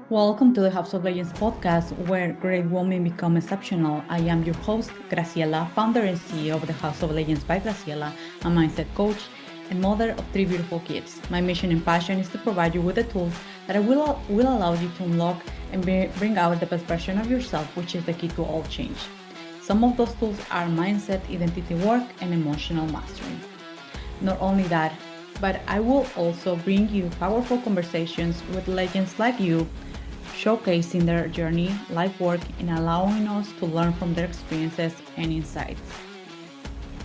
Welcome to the House of Legends podcast, where great women become exceptional. I am your host, Graciela, founder and CEO of the House of Legends by Graciela, a mindset coach and mother of three beautiful kids. My mission and passion is to provide you with the tools that will allow you to unlock and bring out the best version of yourself, which is the key to all change. Some of those tools are mindset, identity work, and emotional mastery. Not only that, but I will also bring you powerful conversations with legends like you, showcasing their journey, life work, and allowing us to learn from their experiences and insights.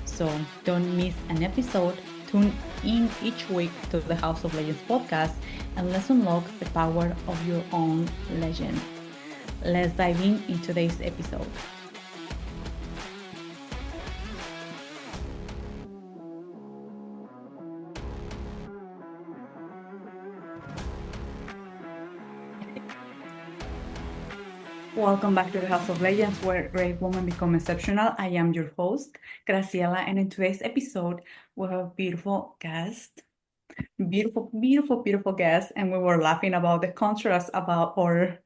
So don't miss an episode. Tune in each week to the House of Legends podcast and let's unlock the power of your own legend. Let's dive in today's episode. Welcome back to the House of Legends, where great women become exceptional. I am your host, Graciela, and in today's episode, we have a beautiful guest. Beautiful guest. And we were laughing about the contrast about our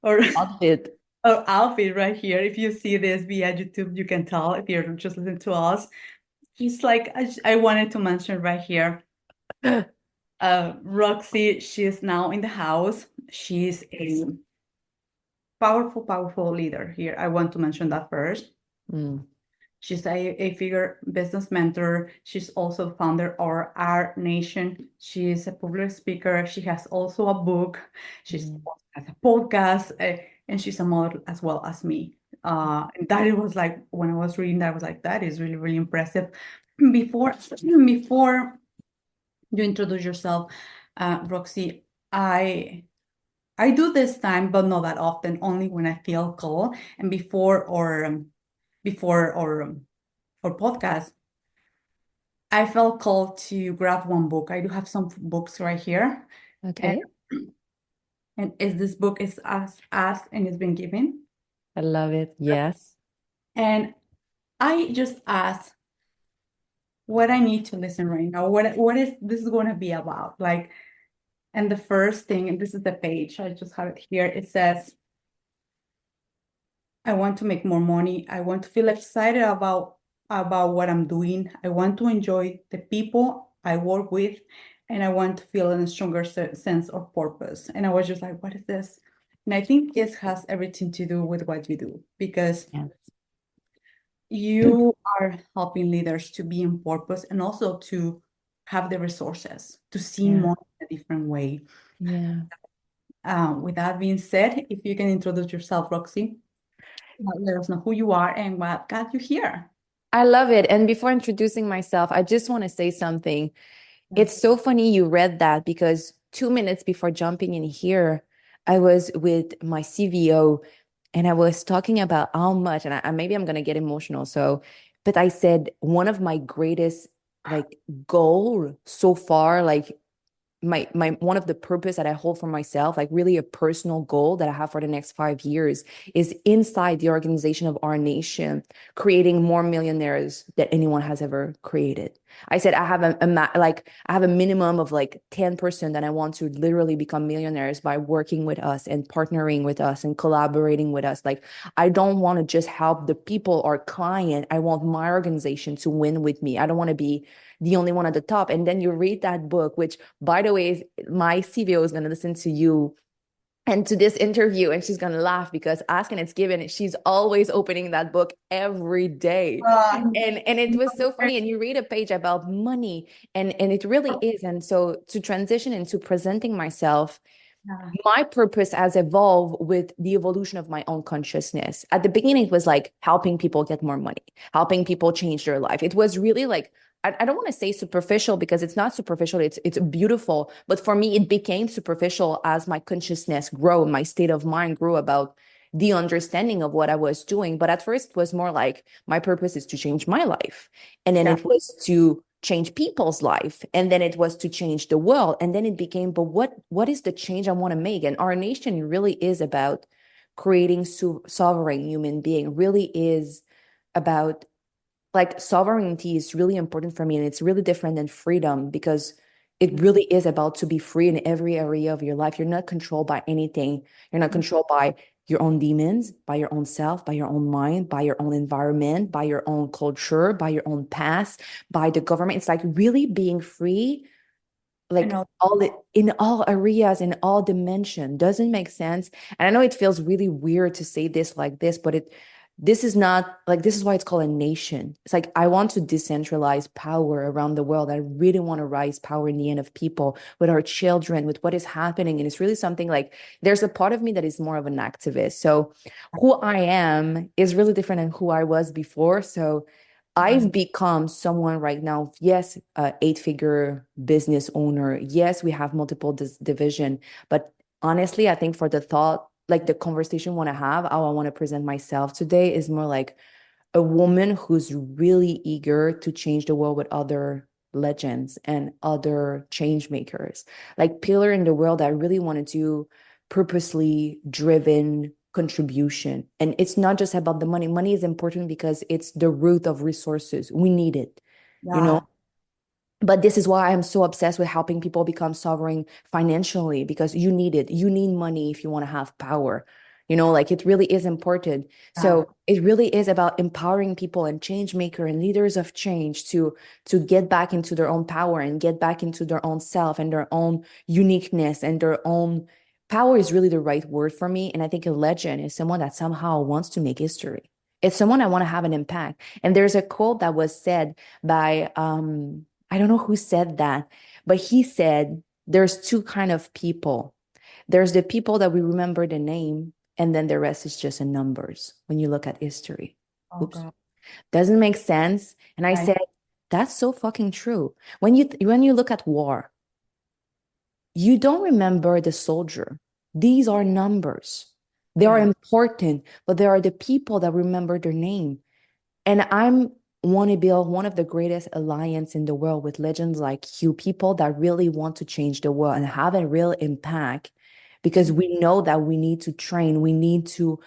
Outfit. our outfit right here. If you see this via YouTube, you can tell if you're just listening to us. Just like I wanted to mention right here, Roxy, she is now in the house. She's a powerful leader here. I want to mention that first. Mm. She's a figure business mentor. She's also founder of Our Nation. She's a public speaker. She has also a book. She's has a podcast, and she's a model as well as me. And that it was like when I was reading that, I was like, that is really impressive. Before you introduce yourself, Roxy, I do this time, but not that often. Only when I feel called, and before or podcast, I felt called to grab one book. I do have some books right here, and Okay. is this book is asked and it's been given. I love it. Yes. And I just asked what I need to listen right now. What is this going to be about? Like, and the first thing, and this is the page. I just have it here. It says, I want to make more money. I want to feel excited about what I'm doing. I want to enjoy the people I work with, and I want to feel a stronger sense of purpose. And I was just like, what is this? And I think this has everything to do with what you do because Yes. you are helping leaders to be in purpose and also to have the resources to see Yeah. more in a different way. Yeah. With that being said, if you can introduce yourself, Roxy, let us know who you are and what got you here. I love it. And before introducing myself, I just want to say something. It's so funny you read that because 2 minutes before jumping in here, I was with my CVO and I was talking about how much, and maybe I'm going to get emotional. So, but I said one of my greatest like goal so far, like my one of the purpose that I hold for myself, like really a personal goal that I have for the next 5 years, is inside the organization of Our Nation, creating more millionaires that anyone has ever created. I said I have I have a minimum of like 10% that I want to literally become millionaires by working with us and partnering with us and collaborating with us. Like I don't want to just help the people or client. I want my organization to win with me. I don't want to be the only one at the top. And then you read that book, which, by the way, my CVO is going to listen to you and to this interview, and she's going to laugh because Ask and It's Given, she's always opening that book every day. And it was so funny. And you read a page about money, and it really is. And so to transition into presenting myself, Yeah. my purpose has evolved with the evolution of my own consciousness. At the beginning, it was like helping people get more money, helping people change their life. It was really like, I don't want to say superficial because it's not superficial, it's beautiful. But for me, it became superficial as my consciousness grew, my state of mind grew about the understanding of what I was doing. But at first, it was more like my purpose is to change my life. And then Yeah. it was to change people's life, and then it was to change the world, and then it became, but what is the change I want to make? And Our Nation really is about creating sovereign human being, really is about, like, sovereignty is really important for me, and it's really different than freedom because it really is about to be free in every area of your life. You're not controlled by anything. You're not controlled by your own demons, by your own self, by your own mind, by your own environment, by your own culture, by your own past, by the government. It's like really being free, And like all, in all areas, in all dimension. Doesn't make sense. And I know it feels really weird to say this like this, but this is not like, this is why it's called a nation. It's like, I want to decentralize power around the world. I really want to rise power in the end of people, with our children, with what is happening. And it's really something like, there's a part of me that is more of an activist. So who I am is really different than who I was before. So I've become someone right now, yes, 8-figure business owner. Yes, we have multiple division, but honestly, I think for the thought, like the conversation I want to have, how I want to present myself today is more like a woman who's really eager to change the world with other legends and other change makers, like pillar in the world that really want to do purposely driven contribution. And it's not just about the money. Money is important because it's the root of resources. We need it, you know? yeah, But this is why I'm so obsessed with helping people become sovereign financially, because you need it. You need money if you want to have power. Like it really is important. yeah, So it really is about empowering people and change maker and leaders of change to get back into their own power and get back into their own self and their own uniqueness and their own power is really the right word for me. And I think a legend is someone that somehow wants to make history. It's someone I want to have an impact. And there's a quote that was said by I don't know who said that, but he said there's two kind of people. There's the people that we remember the name, and then the rest is just in numbers when you look at history. oh Oops. God, Doesn't make sense. And I right, said, that's so fucking true. When you look at war, you don't remember the soldier. These are numbers. They are yeah, important, but there are the people that remember their name. And I'm want to build one of the greatest alliance in the world with legends like you, people that really want to change the world and have a real impact, because we know that we need to train, we need to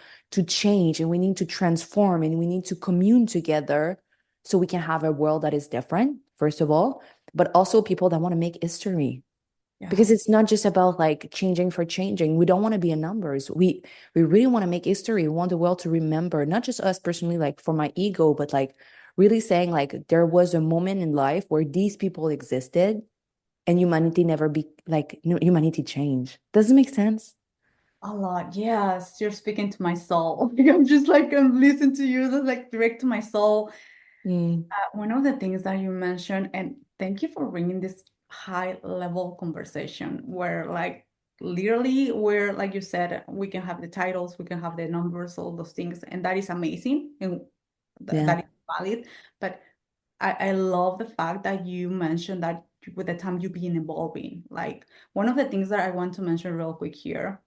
change, and we need to transform, and we need to commune together so we can have a world that is different, first of all, but also people that want to make history, yeah. because it's not just about like changing for changing. We don't want to be in numbers. We really want to make history. We want the world to remember, not just us personally, like for my ego, but like really saying like there was a moment in life where these people existed and humanity never be like humanity changed. Does it make sense? A lot, yes. You're speaking to my soul. I'm just like I'm listening to you, that's like direct to my soul. Mm, One of the things that you mentioned, and thank you for bringing this high level conversation where, like, literally, where, like you said, we can have the titles, we can have the numbers, all those things, and that is amazing and yeah. that is valid. But I love the fact that you mentioned that with the time you've been evolving. Like, one of the things that I want to mention real quick here,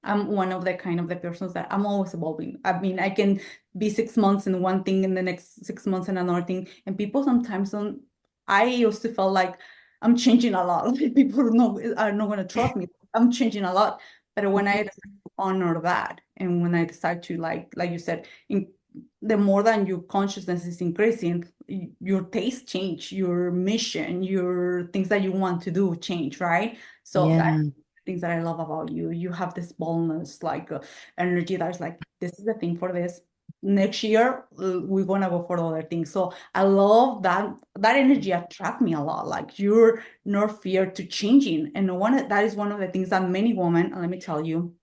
I'm one of the kind of the persons that I'm always evolving. I mean, I can be 6 months in one thing and the next 6 months in another thing. And people sometimes don't, I used to feel like I'm changing a lot. Like people are not going to trust me. I'm changing a lot. But when I decide to honor that, and when I decide to like you said, the more than your consciousness is increasing, your taste change, your mission, your things that you want to do change, right? So that Yeah. things that I love about you. You have this boldness, like energy that's like, this is the thing for this. Next year, we're gonna go for the other thing. So I love that energy attract me a lot. Like you're not fear to changing. And that is one of the things that many women, and let me tell you,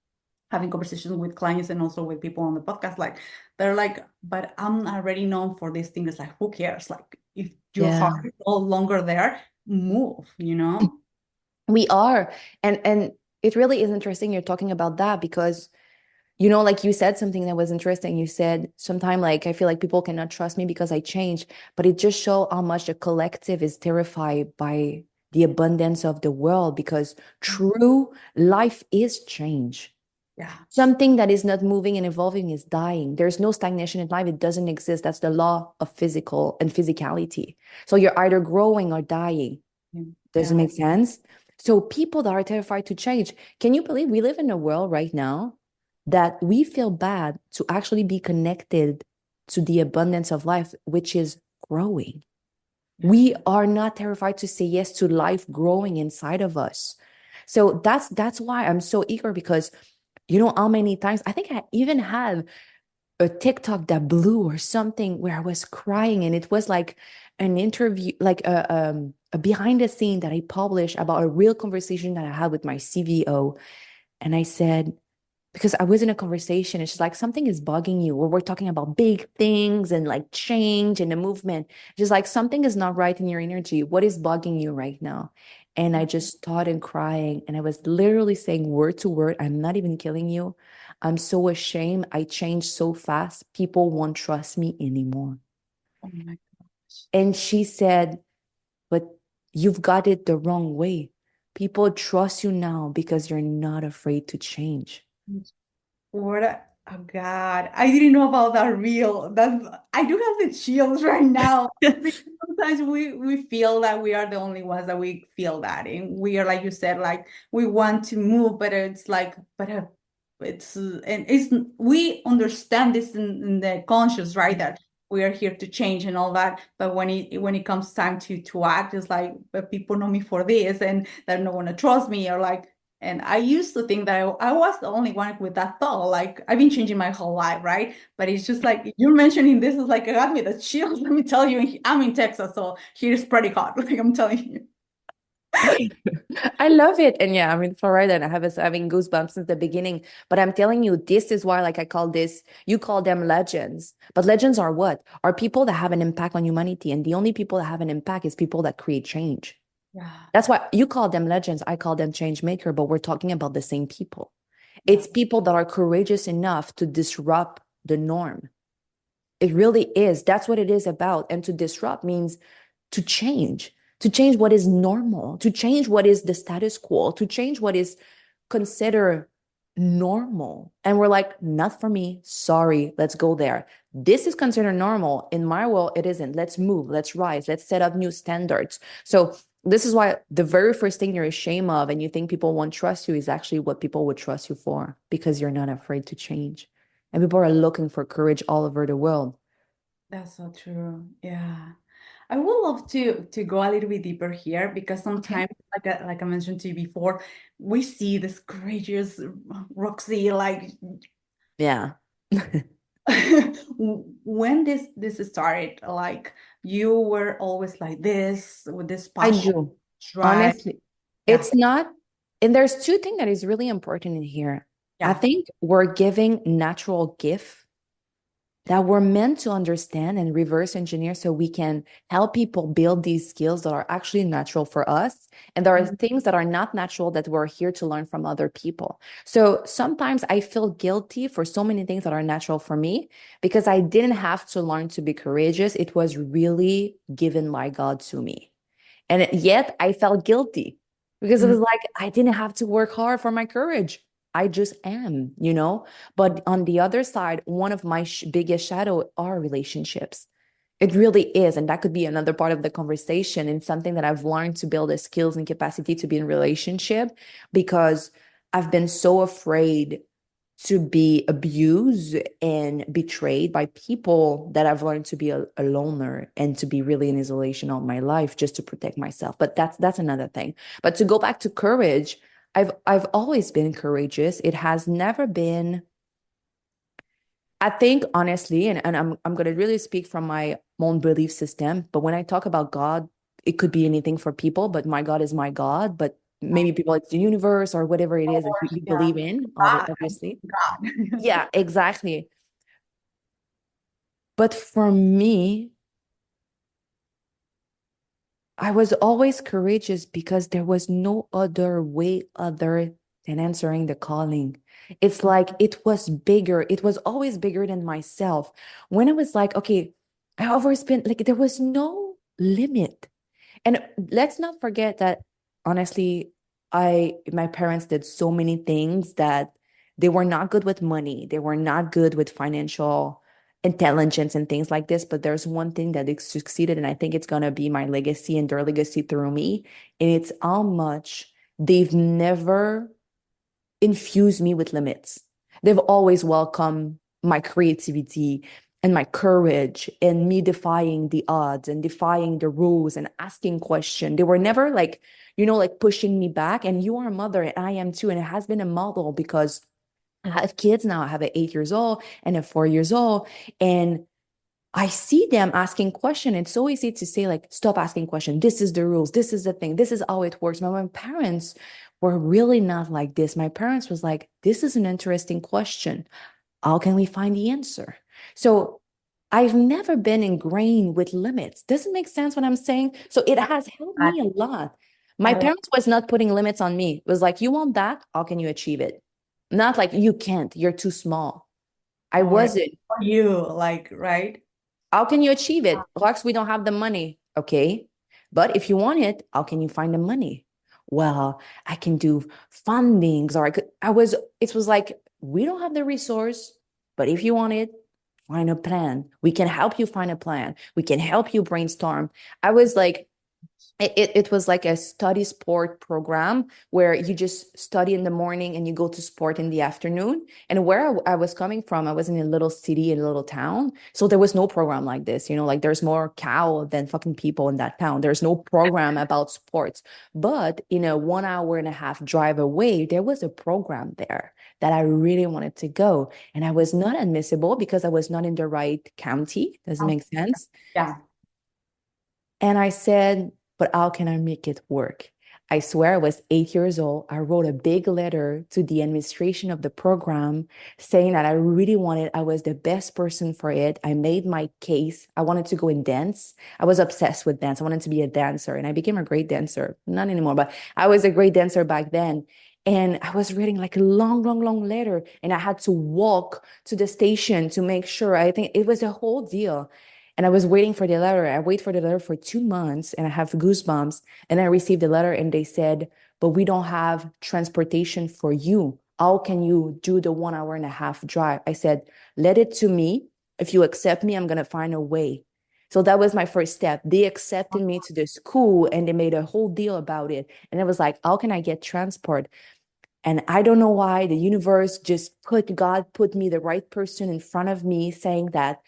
having conversations with clients and also with people on the podcast, like they're like, but I'm already known for this thing. It's like, who cares? Like if your Yeah. heart is no longer there, move, you know? We are. And it really is interesting you're talking about that, because like you said something that was interesting. You said sometime like I feel like people cannot trust me because I changed, but it just show how much the collective is terrified by the abundance of the world, because true life is change. Yeah. Something that is not moving and evolving is dying. There's no stagnation in life. It doesn't exist. That's the law of physical and physicality. So you're either growing or dying. Does it Yeah. make sense? So people that are terrified to change, can you believe we live in a world right now that we feel bad to actually be connected to the abundance of life, which is growing? Yeah. We are not terrified to say yes to life growing inside of us. So that's why I'm so eager, because you know how many times I think I even had a TikTok that blew or something where I was crying, and it was like an interview, like a behind the scene that I published about a real conversation that I had with my CVO. And I said, because I was in a conversation, and she's like, something is bugging you, or we're talking about big things and like change and the movement. Just like something is not right in your energy. What is bugging you right now? And I just started crying, and I was literally saying word to word, I'm not even killing you. I'm so ashamed. I changed so fast. People won't trust me anymore. Oh my gosh. And she said, but you've got it the wrong way. People trust you now because you're not afraid to change. What a, oh God. I didn't know about that reel. That I do have the chills right now. Because sometimes we feel that we are the only ones that we feel that. And we are, like you said, like we want to move, but it's like, but it's and it's we understand this in the conscious, right? That we are here to change and all that. But when it comes time to act, it's like, but people know me for this and they're not gonna trust me, or like. And I used to think that I was the only one with that thought. Like I've been changing my whole life, right? But it's just like you're mentioning this is like it got me the chills. Let me tell you, I'm in Texas, so here is pretty hot. Like I'm telling you. I love it. And yeah, I mean, Florida, and I have us having goosebumps since the beginning. But I'm telling you, this is why, like I call this, you call them legends. But legends are what? Are people that have an impact on humanity. And the only people that have an impact is people that create change. Yeah, That's why you call them legends. I call them change maker, but we're talking about the same people. yeah, It's people that are courageous enough to disrupt the norm. It really is. That's what it is about. And to disrupt means to change what is normal, to change what is the status quo, to change what is considered normal. And we're like, not for me. Sorry, let's go there. This is considered normal. In my world, it isn't. Let's move, let's rise, let's set up new standards. So, this is why the very first thing you're ashamed of and you think people won't trust you is actually what people would trust you for, because you're not afraid to change. And people are looking for courage all over the world. that's so true. Yeah. I would love to go a little bit deeper here because Okay. sometimes, like I mentioned to you before, we see this courageous Roxy, like Yeah. when this started, like you were always like this with this I passion, do. drive. Honestly, Yeah, it's not, and there's two things that is really important in here. I yeah. think we're giving natural gift that we're meant to understand and reverse engineer so we can help people build these skills that are actually natural for us. And there are Mhm. things that are not natural that we're here to learn from other people. So sometimes I feel guilty for so many things that are natural for me because I didn't have to learn to be courageous. It was really given by God to me. And yet I felt guilty because it Mhm. was like I didn't have to work hard for my courage. I just am, you know? But on the other side, one of my biggest shadow are relationships. It really is. And that could be another part of the conversation and something that I've learned to build the skills and capacity to be in relationship because I've been so afraid to be abused and betrayed by people that I've learned to be a loner and to be really in isolation all my life just to protect myself. But that's another thing. But to go back to courage, I've always been courageous. It has never been, I think honestly, and I'm gonna really speak from my own belief system, but when I talk about God, it could be anything for people, but my God is my God. But maybe people it's the universe or whatever it Of is that course, you yeah. believe in, God, obviously. God. Yeah, exactly. But for me, I was always courageous because there was no other way other than answering the calling. It's like it was bigger. It was always bigger than myself. When I was like, okay, I always been like, there was no limit. And let's not forget that honestly, my parents did so many things that they were not good with money. They were not good with financial intelligence and things like this. But there's one thing that they succeeded, and I think it's gonna be my legacy and their legacy through me. And it's how much they've never infused me with limits. They've always welcomed my creativity and my courage and me defying the odds and defying the rules and asking questions. They were never like, like pushing me back. And you are a mother, and I am too. And it has been a model because I have kids now. I have an 8 years old and a 4 years old. And I see them asking questions. It's so easy to say, like, stop asking questions. This is the rules. This is the thing. This is how it works. But my parents were really not like this. My parents was like, this is an interesting question. How can we find the answer? So I've never been ingrained with limits. Doesn't make sense what I'm saying. So it has helped I, me a lot. My I parents was not putting limits on me. It was like, you want that? How can you achieve it? Not like you can't, you're too small. I or wasn't. you like, right? How can you achieve it? Rox, we don't have the money. Okay. But if you want it, how can you find the money? Well, I can do fundings, or it was like, we don't have the resource, but if you want it, find a plan. We can help you find a plan. We can help you brainstorm. I was like, it was like a study sport program where you just study in the morning and you go to sport in the afternoon. And where I was coming from, I was in a little city, in a little town. So there was no program like this, like there's more cow than fucking people in that town. There's no program about sports. But in a 1 hour and a half drive away, there was a program there that I really wanted to go. And I was not admissible because I was not in the right county. Does it make sense? Yeah. And I said, but how can I make it work? I swear I was 8 years old. I wrote a big letter to the administration of the program saying that I really wanted, I was the best person for it. I made my case. I wanted to go and dance. I was obsessed with dance. I wanted to be a dancer, and I became a great dancer. Not anymore, but I was a great dancer back then. And I was reading like a long, long, long letter, and I had to walk to the station to make sure. I think it was a whole deal. And I was waiting for the letter. I waited for the letter for 2 months, and I have goosebumps. And I received the letter and they said, but we don't have transportation for you. How can you do the 1 hour and a half drive? I said, let it to me. If you accept me, I'm going to find a way. So that was my first step. They accepted me to the school and they made a whole deal about it. And it was like, how can I get transport? And I don't know why the universe just God put me the right person in front of me saying that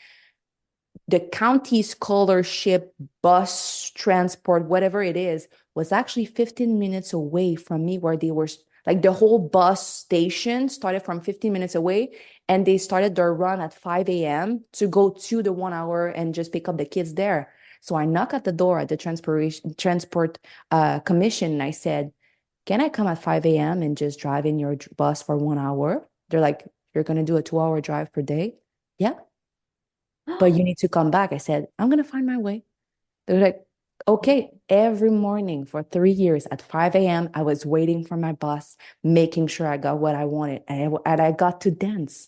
the county scholarship bus transport, whatever it is, was actually 15 minutes away from me, where they were like, the whole bus station started from 15 minutes away, and they started their run at 5 a.m. to go to the 1 hour and just pick up the kids there. So I knock at the door at the transport commission, and I said, can I come at 5 a.m. and just drive in your bus for 1 hour? They're like, you're going to do a 2 hour drive per day? Yeah, but you need to come back. I said, I'm going to find my way. They're like, okay. Every morning for 3 years at 5 a.m., I was waiting for my bus, making sure I got what I wanted. And I got to dance.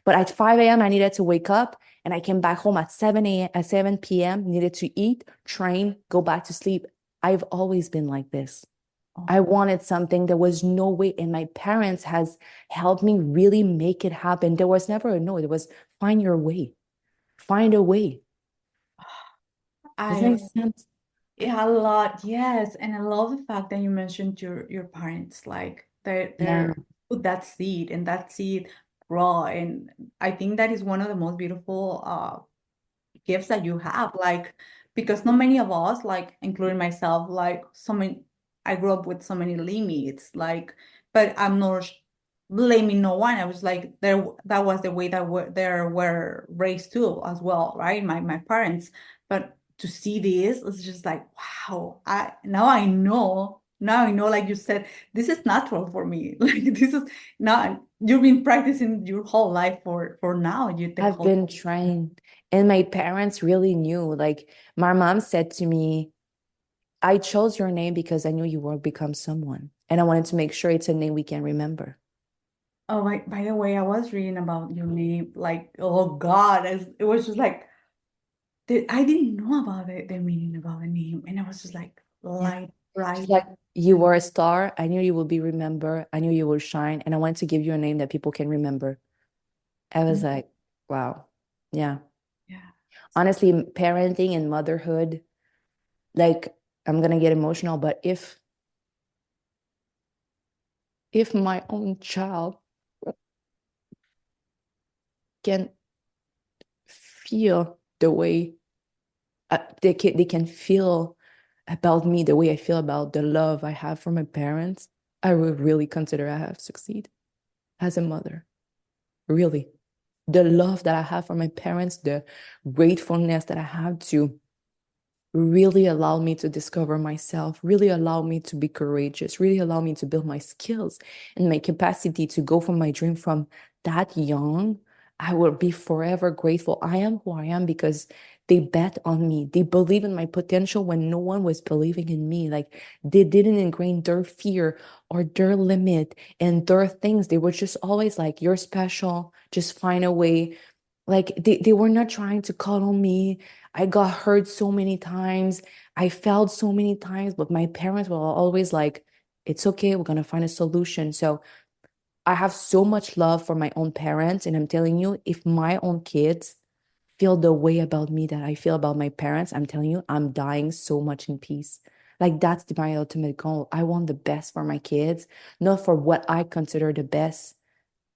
But at 5 a.m., I needed to wake up, and I came back home at 7 a.m., at 7 p.m., needed to eat, train, go back to sleep. I've always been like this. I wanted something. There was no way. And my parents has helped me really make it happen. There was never a no. It was find your way. Find a way. Does that I make sense? Yeah, a lot. Yes, and I love the fact that you mentioned your parents, like they're Yeah. put that seed and that seed raw, and I think that is one of the most beautiful gifts that you have, like, because not many of us, like including myself, like so many, I grew up with so many limits, like, but I'm not blaming no one. I was like, there, that was the way that were raised too, as well, right? My parents, but to see this, it's just like, wow, now I know, like you said, this is natural for me. Like, this is not, you've been practicing your whole life for now, you the I've whole. been trained. And my parents really knew. Like, my mom said to me, I chose your name because I knew you will become someone. And I wanted to make sure it's a name we can remember. Oh, by the way, I was reading about your name. Like, oh God, it was just like I didn't know about the meaning about the name, and I was just like Yeah. light, She's bright. like, you were a star. I knew you will be remembered. I knew you will shine. And I wanted to give you a name that people can remember. I was Mm, like, wow. Yeah. yeah. Honestly, parenting and motherhood, like, I'm gonna get emotional, but if my own child can feel the way they can feel about me the way I feel about the love I have for my parents, I would really consider I have succeeded as a mother. Really. The love that I have for my parents, the gratefulness that I have to really allow me to discover myself, really allow me to be courageous, really allow me to build my skills and my capacity to go for my dream from that young. I will be forever grateful. I am who I am because they bet on me. They believe in my potential when no one was believing in me. Like they didn't ingrain their fear or their limit and their things. They were just always like, you're special, just find a way. Like they were not trying to cuddle me. I got hurt so many times. I failed so many times, but my parents were always like, it's okay, we're gonna find a solution. So I have so much love for my own parents. And I'm telling you, if my own kids feel the way about me that I feel about my parents, I'm telling you, I'm dying so much in peace. Like that's my ultimate goal. I want the best for my kids, not for what I consider the best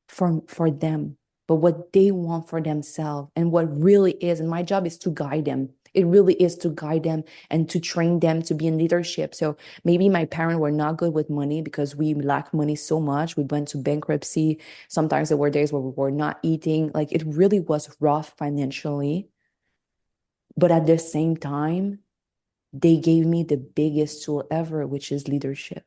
for them, but what they want for themselves and what really is. And my job is to guide them. It really is to guide them and to train them to be in leadership. So maybe my parents were not good with money because we lack money so much. We went to bankruptcy. Sometimes there were days where we were not eating. Like it really was rough financially. But at the same time, they gave me the biggest tool ever, which is leadership.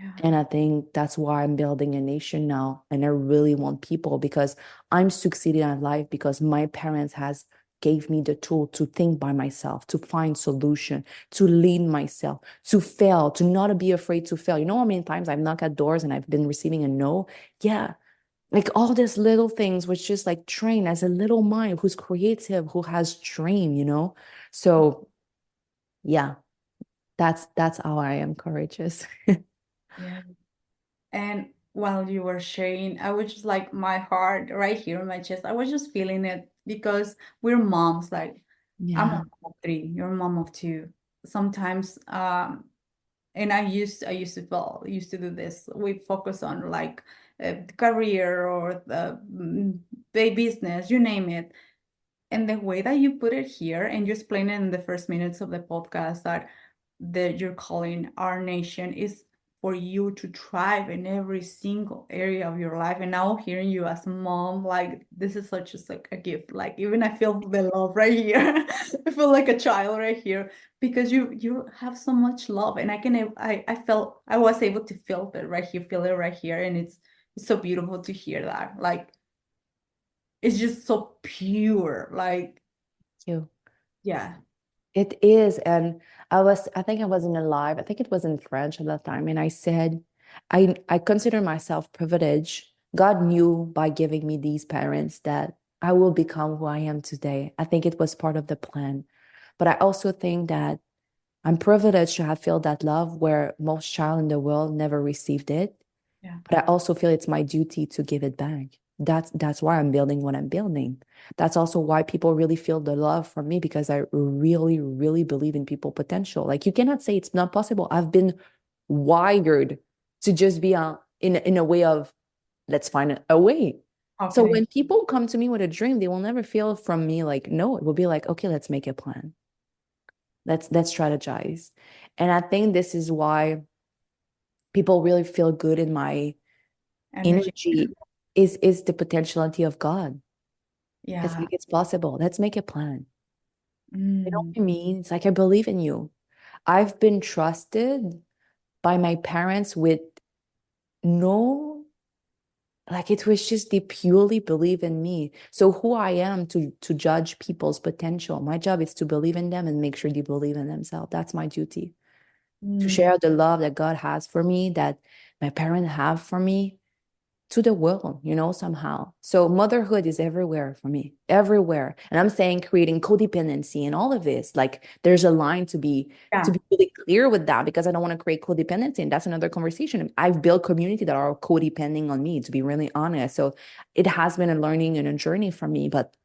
Yeah. And I think that's why I'm building a nation now. And I really want people because I'm succeeding at life because my parents has gave me the tool to think by myself, to find solution, to lead myself, to fail, to not be afraid to fail. You know how many times I've knocked at doors and I've been receiving a no? Yeah. Like all these little things which just like train as a little mind who's creative, who has dream. So yeah, that's how I am courageous. Yeah. And while you were sharing, I was just like my heart right here in my chest. I was just feeling it because we're moms. Like I'm a Yeah. mom of three, you're a mom of two. Sometimes, and I used to used to do this. We focus on like the career or the business, you name it. And the way that you put it here, and you explain it in the first minutes of the podcast, that you're calling our nation is for you to thrive in every single area of your life. And now hearing you as a mom, like this is such just like a gift. Like even I feel the love right here. I feel like a child right here because you have so much love, and I felt I was able to feel it right here, and it's so beautiful to hear that. Like it's just so pure. Like You. yeah, It is. And I think I was in a live, I think it was in French at that time. And I said, I consider myself privileged. God knew by giving me these parents that I will become who I am today. I think it was part of the plan. But I also think that I'm privileged to have felt that love where most child in the world never received it. yeah, But I also feel it's my duty to give it back. That's why I'm building what I'm building. That's also why people really feel the love from me because I really, really believe in people potential. Like you cannot say it's not possible. I've been wired to just be in a way of let's find a way. So okay. when people come to me with a dream, they will never feel from me like no. It will be like okay, let's make a plan. Let's strategize. And I think this is why people really feel good in my Energy. energy is the potentiality of God. It's Yeah. like it's possible. Let's make a plan. You know Mm. what I mean? It's like I believe in you. I've been trusted by my parents with no, like it was just they purely believe in me. So who I am to judge people's potential. My job is to believe in them and make sure they believe in themselves. That's my duty. To Mm. share the love that God has for me, that my parents have for me, to the world, somehow. So motherhood is everywhere for me, everywhere. And I'm saying creating codependency and all of this. Like there's a line to be Yeah, really clear with that because I don't want to create codependency. And that's another conversation. I've built community that are codepending on me, to be really honest. So it has been a learning and a journey for me. But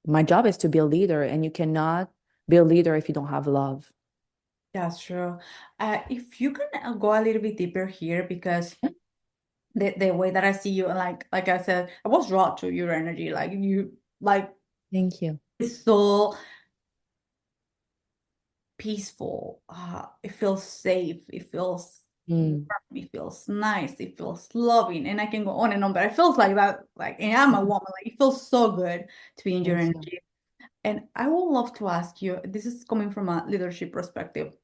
my job is to be a leader, and you cannot be a leader if you don't have love. that's true. If you can go a little bit deeper here, because the way that I see you, like I said, I was drawn to your energy. Like you, like Thank you. It's so peaceful. It feels safe. It feels Mm. warm. It feels nice. It feels loving. And I can go on and on, but it feels like that. Like, and I'm a woman. Like, it feels so good to be in your Thank you. energy. And I would love to ask you, this is coming from a leadership perspective.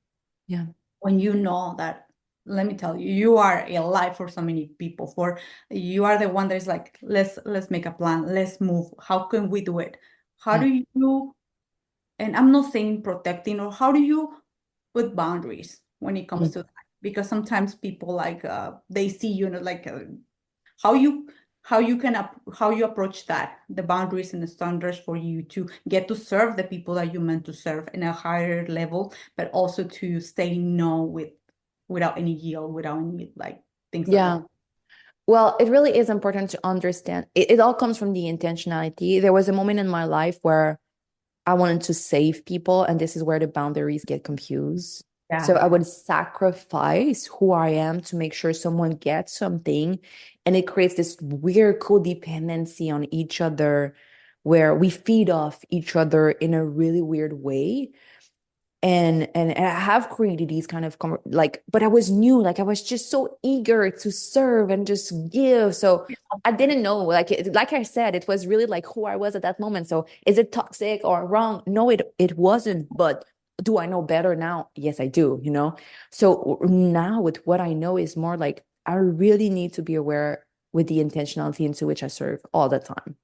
Yeah. When you know that, let me tell you, you are a light for so many people. For you are the one that is like, let's make a plan. Let's move. How can we do it? How Yeah. do you, and I'm not saying protecting, or how do you put boundaries when it comes Mm. to that? Because sometimes people like they see you know like how you how you approach that, the boundaries and the standards for you to get to serve the people that you meant to serve in a higher level, but also to say no without any guilt, without any like things like that. Yeah. Well, it really is important to understand. It all comes from the intentionality. There was a moment in my life where I wanted to save people, and this is where the boundaries get confused. So Yeah. I would sacrifice who I am to make sure someone gets something. And it creates this weird codependency on each other where we feed off each other in a really weird way. And I have created these kind of like, but I was new, like I was just so eager to serve and just give. So I didn't know, like like I said, it was really like who I was at that moment. So is it toxic or wrong? No, it wasn't. But do I know better now? Yes, I do, you know. So now with what I know is more like I really need to be aware with the intentionality into which I serve all the time.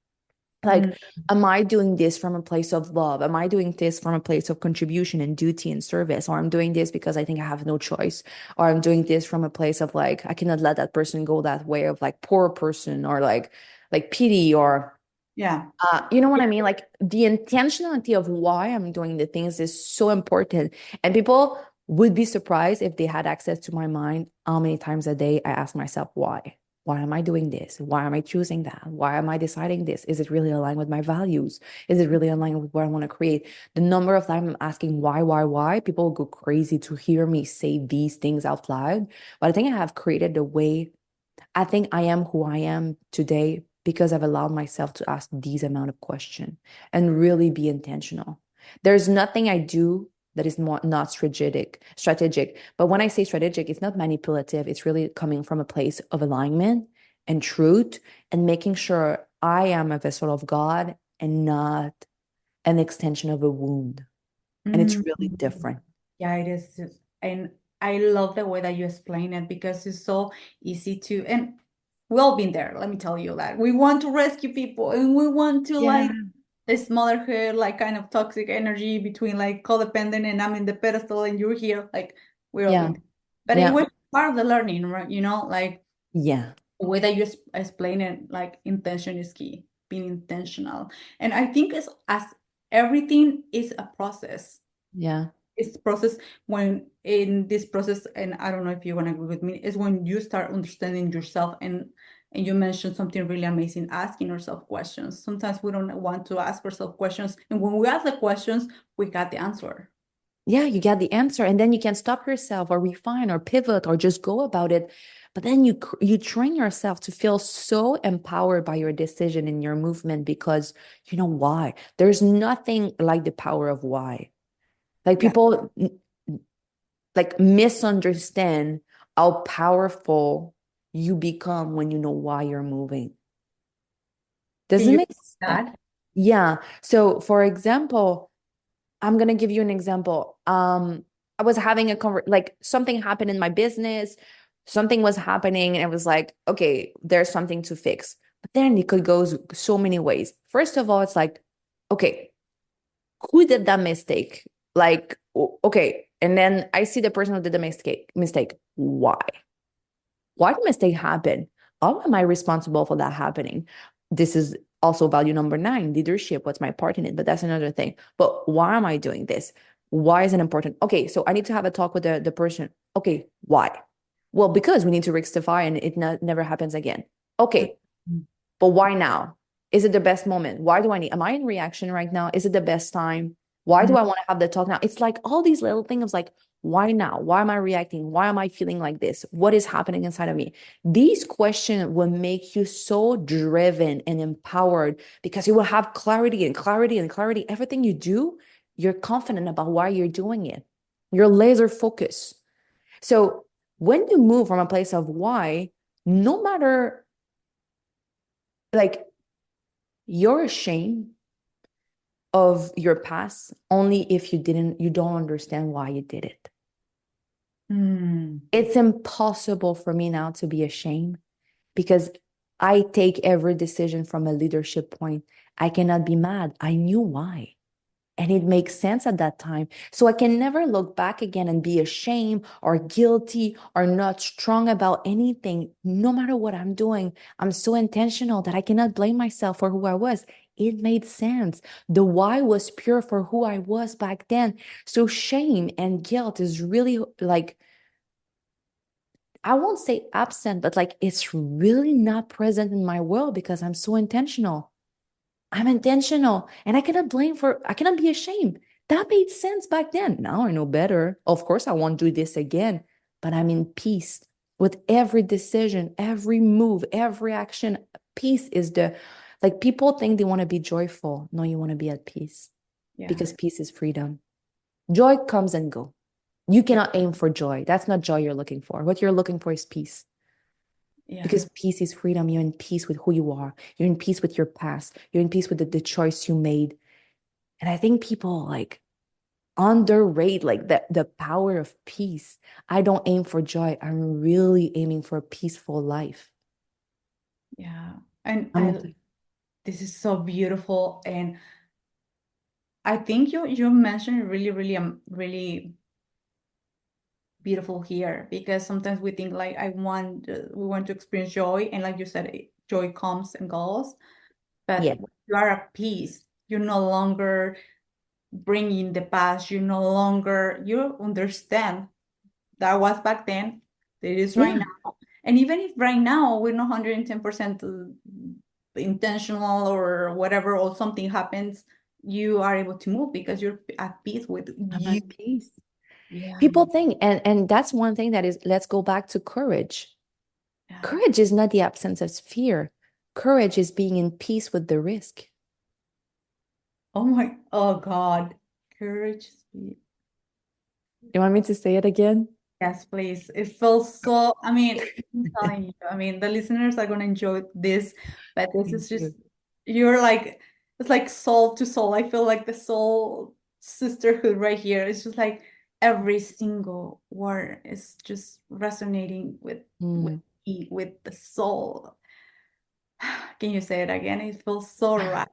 Mm, Like, am I doing this from a place of love? Am I doing this from a place of contribution and duty and service? Or I'm doing this because I think I have no choice? Or I'm doing this from a place of like, I cannot let that person go that way of like poor person or like pity or yeah. you know what I mean? Like the intentionality of why I'm doing the things is so important. And people would be surprised if they had access to my mind. How many times a day I ask myself, why? Why am I doing this? Why am I choosing that? Why am I deciding this? Is it really aligned with my values? Is it really aligned with what I want to create? The number of times I'm asking why, people go crazy to hear me say these things out loud. But I think I have created a way. I think I am who I am today because I've allowed myself to ask these amount of questions and really be intentional. There's nothing I do that is not strategic. But when I say strategic, it's not manipulative. It's really coming from a place of alignment and truth and making sure I am a vessel of God and not an extension of a wound. And it's Mm. really different. Yeah, it is. And I love the way that you explain it because it's so easy to, and we've all been there. Let me tell you that we want to rescue people and we want to Yeah. like this motherhood, like kind of toxic energy between like codependent and I'm in the pedestal and you're here. Like we're all Yeah. been there. But it Yeah. was part of the learning, right? You know, like Yeah. the way that you explain it, like intention is key, being intentional. And I think it's as everything is a process. Yeah. It's process when in this process, and I don't know if you're gonna agree with me, is when you start understanding yourself and you mentioned something really amazing, asking yourself questions. Sometimes we don't want to ask ourselves questions, and when we ask the questions, we got the answer. Yeah, you get the answer, and then you can stop yourself or refine or pivot or just go about it. But then you train yourself to feel so empowered by your decision and your movement because you know why. There's nothing like the power of why. Like Yeah. people like misunderstand how powerful you become when you know why you're moving. Does Can it you make sense? that? Yeah. So for example, I'm gonna give you an example. I was having a like something happened in my business, something was happening, and it was like, okay, there's something to fix. But then it could go so many ways. First of all, it's like, okay, who did that mistake? Like, okay, and then I see the person who did the mistake. Why? Why did mistake happen? How am I responsible for that happening? This is also value number 9, leadership. What's my part in it? But that's another thing. But why am I doing this? Why is it important? Okay, so I need to have a talk with the person. Okay, why? Well, because we need to rectify and it never happens again. Okay, but why now? Is it the best moment? Why do I need? Am I in reaction right now? Is it the best time? Why do Mhm. I want to have the talk now? It's like all these little things like, Why now? Why am I reacting? Why am I feeling like this? What is happening inside of me? These questions will make you so driven and empowered because you will have clarity and clarity and clarity. Everything you do, you're confident about why you're doing it. You're laser focused. So when you move from a place of why, no matter, like, you're ashamed of your past only if you don't understand why you did it. Mm. It's impossible for me now to be ashamed because I take every decision from a leadership point. I cannot be mad. I knew why. And it makes sense at that time. So I can never look back again and be ashamed or guilty or not strong about anything. No matter what I'm doing, I'm so intentional that I cannot blame myself for who I was. It made sense. The why was pure for who I was back then. So shame and guilt is really like, I won't say absent, but like it's really not present in my world because I'm so intentional. I'm intentional and I cannot be ashamed. That made sense back then. Now I know better. Of course, I won't do this again, but I'm in peace with every decision, every move, every action. Peace is like people think they want to be joyful. No, you want to be at peace Yeah. because peace is freedom. Joy comes and go. You cannot aim for joy. That's not joy you're looking for. What you're looking for is peace. Yeah. Because peace is freedom. You're in peace with who you are. You're in peace with your past. You're in peace with the choice you made. And I think people like underrate like the power of peace. I don't aim for joy. I'm really aiming for a peaceful life. Yeah. And I'm a, this is so beautiful. And I think you mentioned really beautiful here, because sometimes we think like we want to experience joy, and like you said, joy comes and goes, but yeah, when you are at peace, you're no longer bringing the past, you understand that was back then, that is right yeah, now. And even if right now we're not 110% intentional or whatever, or something happens, you are able to move because you're at peace with I'm you. at peace. Yeah. People think, and that's one thing that is, let's go back to courage. Yeah. Courage is not the absence of fear. Courage is being in peace with the risk. Oh God. Courage. You want me to say it again? Yes, please. It feels so, I mean, I'm telling you, I mean, the listeners are gonna enjoy this, but this Thank is just, you. you're like, it's like soul to soul. I feel like the soul sisterhood right here. It's just like every single word is just resonating with Mm. with the soul. Can you say it again? It feels so right.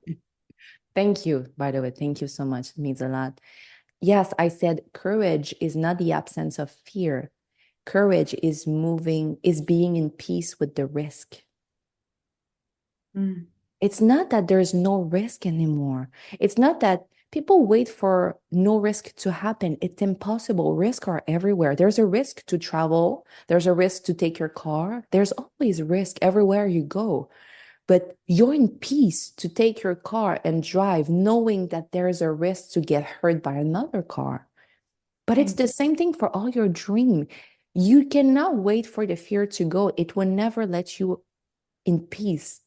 Thank you, by the way. Thank you so much. It means a lot. Yes, I said courage is not the absence of fear. Courage is being in peace with the risk. Mm. It's not that there's no risk anymore. It's not that people wait for no risk to happen. It's impossible. Risks are everywhere. There's a risk to travel. There's a risk to take your car. There's always risk everywhere you go. But you're in peace to take your car and drive, knowing that there's a risk to get hurt by another car. But it's And the same thing for all your dream. You cannot wait for the fear to go. It will never let you in peace.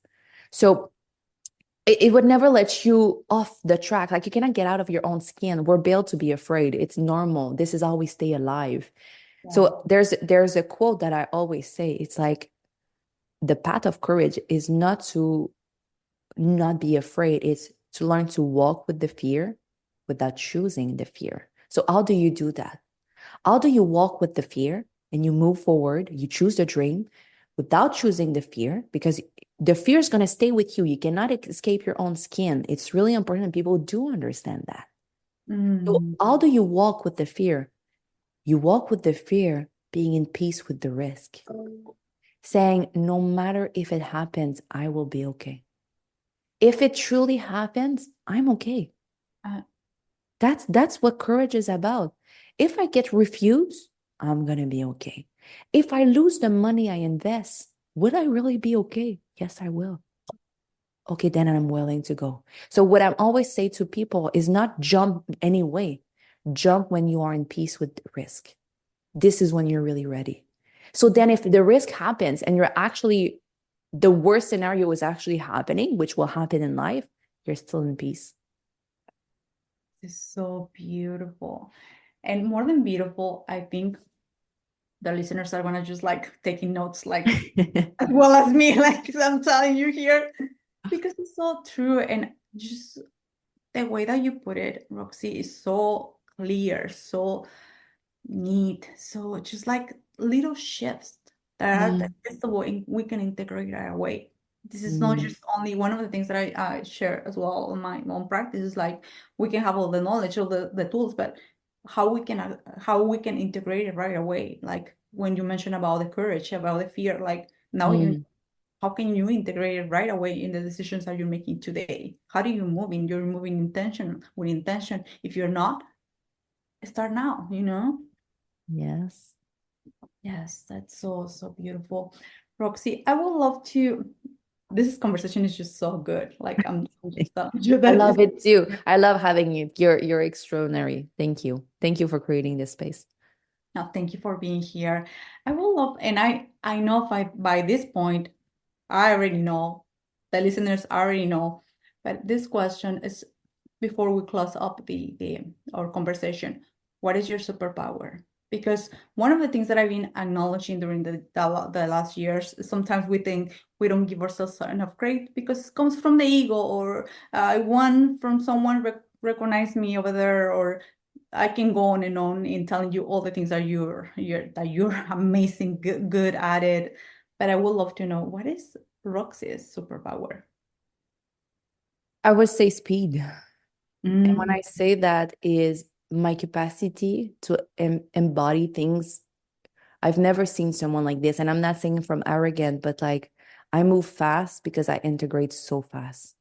So it would never let you off the track. Like you cannot get out of your own skin. We're built to be afraid. It's normal. This is how we stay alive. yeah. So there's a quote that I always say. It's like the path of courage is not to not be afraid. It's to learn to walk with the fear without choosing the fear. So how do you do that? How do you walk with the fear and you move forward? You choose the dream without choosing the fear because the fear is going to stay with you. You cannot escape your own skin. It's really important. People do understand that. So, Mm. how do you walk with the fear? You walk with the fear being in peace with the risk, saying, no matter if it happens, I will be okay. If it truly happens, I'm okay. Uh, That's what courage is about. If I get refused, I'm gonna be okay. If I lose the money I invest, will I really be okay? Yes, I will. Okay, then I'm willing to go. So what I always say to people is not jump anyway. Jump when you are in peace with the risk. This is when you're really ready. So then if the risk happens and you're actually, the worst scenario is actually happening, which will happen in life, you're still in peace. It's so beautiful. And more than beautiful, I think the listeners are gonna just like taking notes, like as well as me, like I'm telling you here, because it's so true. And just the way that you put it, Roxy, is so clear, so neat. So just like little shifts that are Mm, digestible and we can integrate right away. This is not mm, just only one of the things that I share as well on my own practice is like we can have all the knowledge, all the tools, but how we can integrate it right away. Like when you mentioned about the courage, about the fear, like now you mm. how can you integrate it right away in the decisions that you're making today? How do you move in? You're moving intention with intention. If you're not, start now, you know? Yes. Yes, that's so, so beautiful. Roxy, I would love to. This conversation is just so good. Like I'm just telling you I that love it's it too. I love having you. You're extraordinary. Thank you. Thank you for creating this space. no, thank you for being here. I will love, and I know if I by this point I already know, the listeners already know, but this question is before we close up the our conversation, what is your superpower? Because one of the things that I've been acknowledging during the last years, sometimes we think we don't give ourselves enough credit because it comes from the ego, or I want from someone recognize me over there, or I can go on and on in telling you all the things that you're amazing, good at it. But I would love to know what is Roxy's superpower? I would say speed. And when Mm, I say that is my capacity to embody things. I've never seen someone like this. And I'm not saying from arrogant, but like I move fast because I integrate so fast.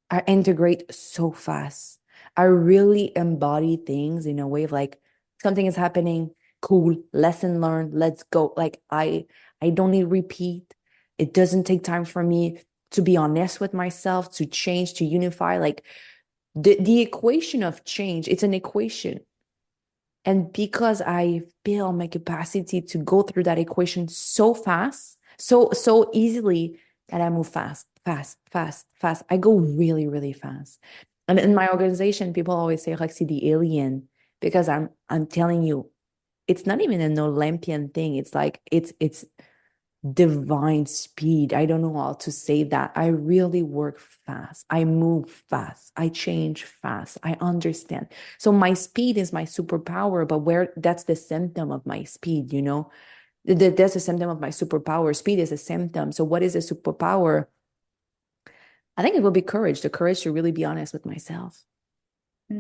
I integrate so fast. I really embody things in a way of like something is happening, cool, lesson learned, let's go. Like I don't need repeat. It doesn't take time for me to be honest with myself, to change, to unify. Like the equation of change, it's an equation. And because I feel my capacity to go through that equation so fast, so easily, that I move fast, fast, fast, fast. I go really, really fast. And in my organization, people always say, Roxy, the alien, because I'm telling you, it's not even an Olympian thing. It's like it's divine speed. I don't know how to say that. I really work fast. I move fast. I change fast. I understand. So my speed is my superpower, but where that's the symptom of my speed, you know? That's a symptom of my superpower. Speed is a symptom. So what is a superpower? I think it will be courage, the courage to really be honest with myself.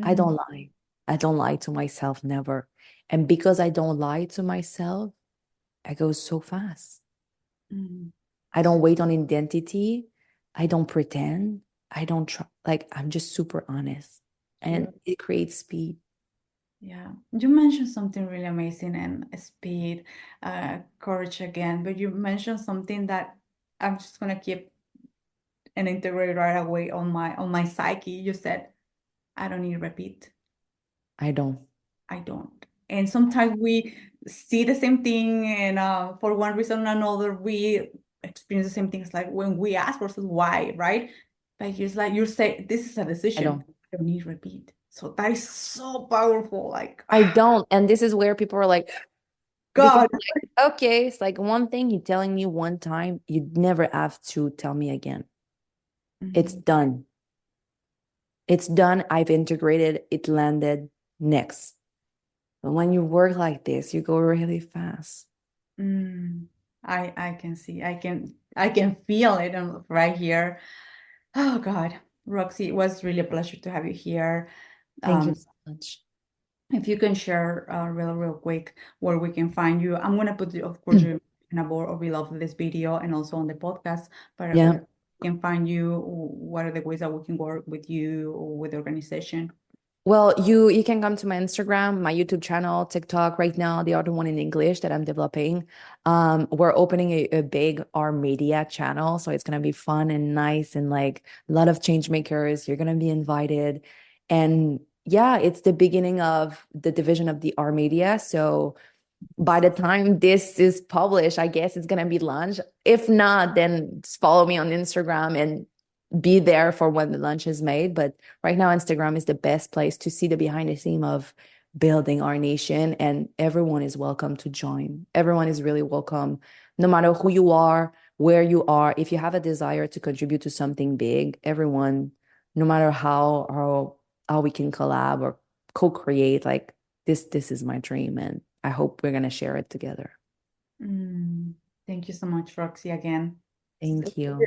I mm, don't lie. I don't lie to myself, never. And because I don't lie to myself, I go so fast. mm. I don't wait on identity. I don't pretend. I don't try. Like, I'm just super honest. And it creates speed. Yeah, you mentioned something really amazing and speed, courage again, but you mentioned something that I'm just gonna keep and integrate right away on my psyche. You said, I don't need to repeat. I don't. I don't. And sometimes we see the same thing, and for one reason or another, we experience the same things. Like when we ask ourselves why, right? But it's like you say, this is a I decision. don't. I don't need to repeat. So that is so powerful. Like, I don't. And this is where people are like, because God. like, okay, it's like one thing you're telling me one time, you never have to tell me again. It's Mm, done. It's done. I've integrated. It landed. Next. But when you work like this, you go really fast. mm. I can see. I can feel it right here. Oh God, Roxy, it was really a pleasure to have you here. Thank you Um, so much. if you can share real quick where we can find you. I'm gonna put of course your in above or below this video and also on the podcast, but Yeah. where we can find you, what are the ways that we can work with you or with the organization? Well, you can come to my Instagram, my YouTube channel, TikTok right now, the other one in English that I'm developing. We're opening a big our media channel, so it's gonna be fun and nice and like a lot of change makers. You're gonna be invited. And yeah, it's the beginning of the division of the R media. So by the time this is published, I guess it's gonna be lunch. If not, then just follow me on Instagram and be there for when the lunch is made. But right now, Instagram is the best place to see the behind the scene of building our nation, and everyone is welcome to join. Everyone is really welcome, no matter who you are, where you are. If you have a desire to contribute to something big, everyone, no matter how we can collab or co-create, like this is my dream, and I hope we're gonna share it together. Thank you so much, Roxy, again. Thank you.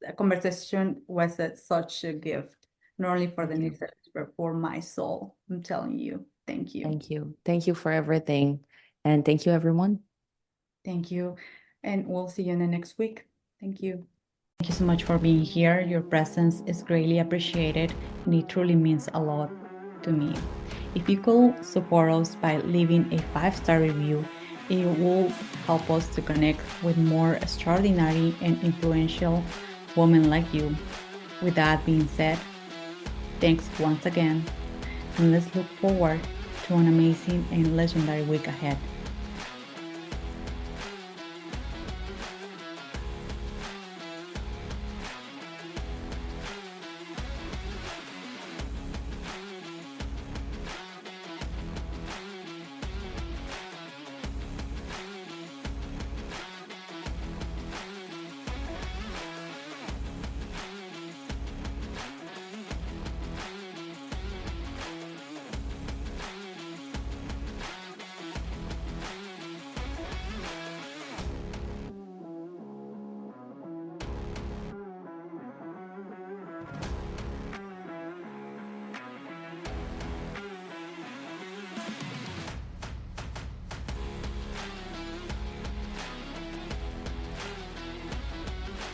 The conversation was such a gift, not only for the Thank you. listeners, but for my soul. I'm telling you. Thank you. Thank you. Thank you for everything. And thank you, everyone. Thank you. And we'll see you in the next week. Thank you. Thank you so much for being here. Your presence is greatly appreciated, and it truly means a lot to me. If you could support us by leaving a 5-star review, it will help us to connect with more extraordinary and influential women like you. With that being said, thanks once again, and let's look forward to an amazing and legendary week ahead.